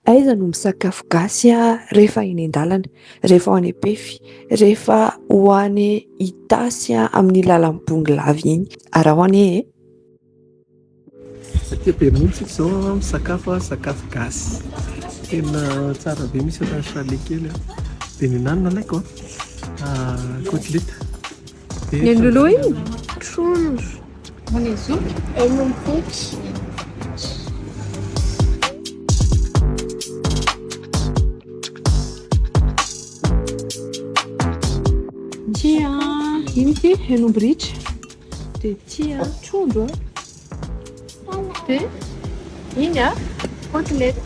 Aiza no misakafo gasy rehefa eny an-dalana, rehefa ho any Ampefy, rehefa ho any Itasy amin'ny lalan'ny Bongolava iny. Raha ho any Aty Beronintsika izao misakafo gasy. Tena tsara be misy atao chalet kely. Dia ny nanana alaiko kotleta. Ny loloa iny? Trondro. Manisy Henom-biby. Tia iny ty henom-britsa, dia tia trondro dia iny kotleta.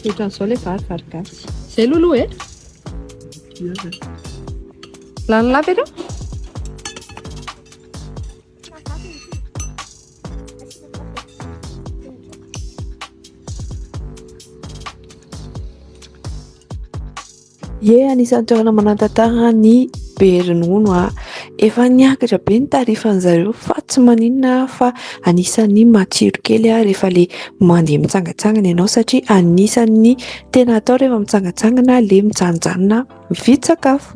Ohatran'izao ilay vary gasy. Izay loloa lany lava ianao? Anisan'ny toerana manan-tantara ny Bernono. Efa niakatra be ny tarifan'izareo fa tsy maninona fa anisan'ny matsiro kely rehefa ilay mandeha mitsangatsangana ianao, satria anisan'ny tena atao rehefa mitsangatsangana ilay mijanonjanona mividy sakafo.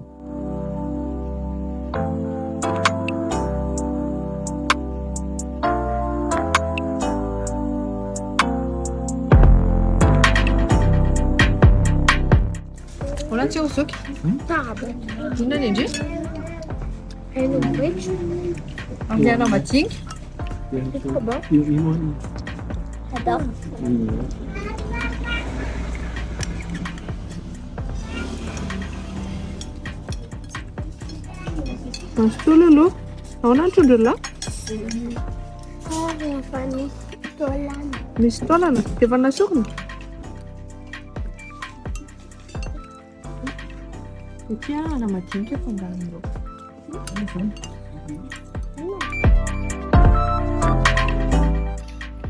Hola tsy hozoky? Taba. Inona ny indri? Henom-biby. Amin'ny ana madinika? Adao. Mazotoa lolo? Ahoana ny trondro lahy? Rehefa nisy taolana. Misy taolana? Dia efa nasokina? Ity ana madinika efa andalan'ireo.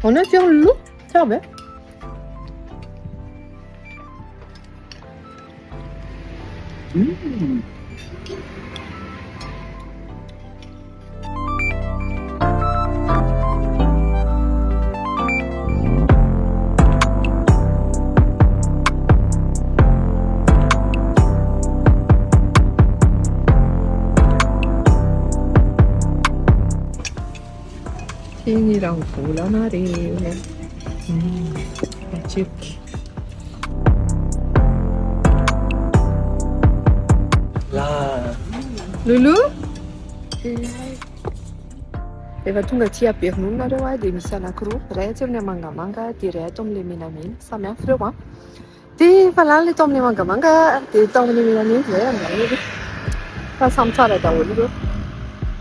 Ahoana ty lolo? Tsara be? Iny ranovolana reny. Matsiro. Lolo? Rehefa tonga aty Bernono nareo dia misy anankiroa, iray aty amin'ny mangamanga dia iray ato amin'ilay menamena, samy hafa ireo dia efa lany ilay tao amin'ny mangamanga dia tao amin'ny menamena izay amin'ilay fa samy tsara daholo ireo.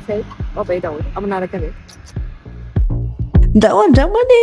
Izay, babay daholo, amin'ny araka indray. Ndao andramany!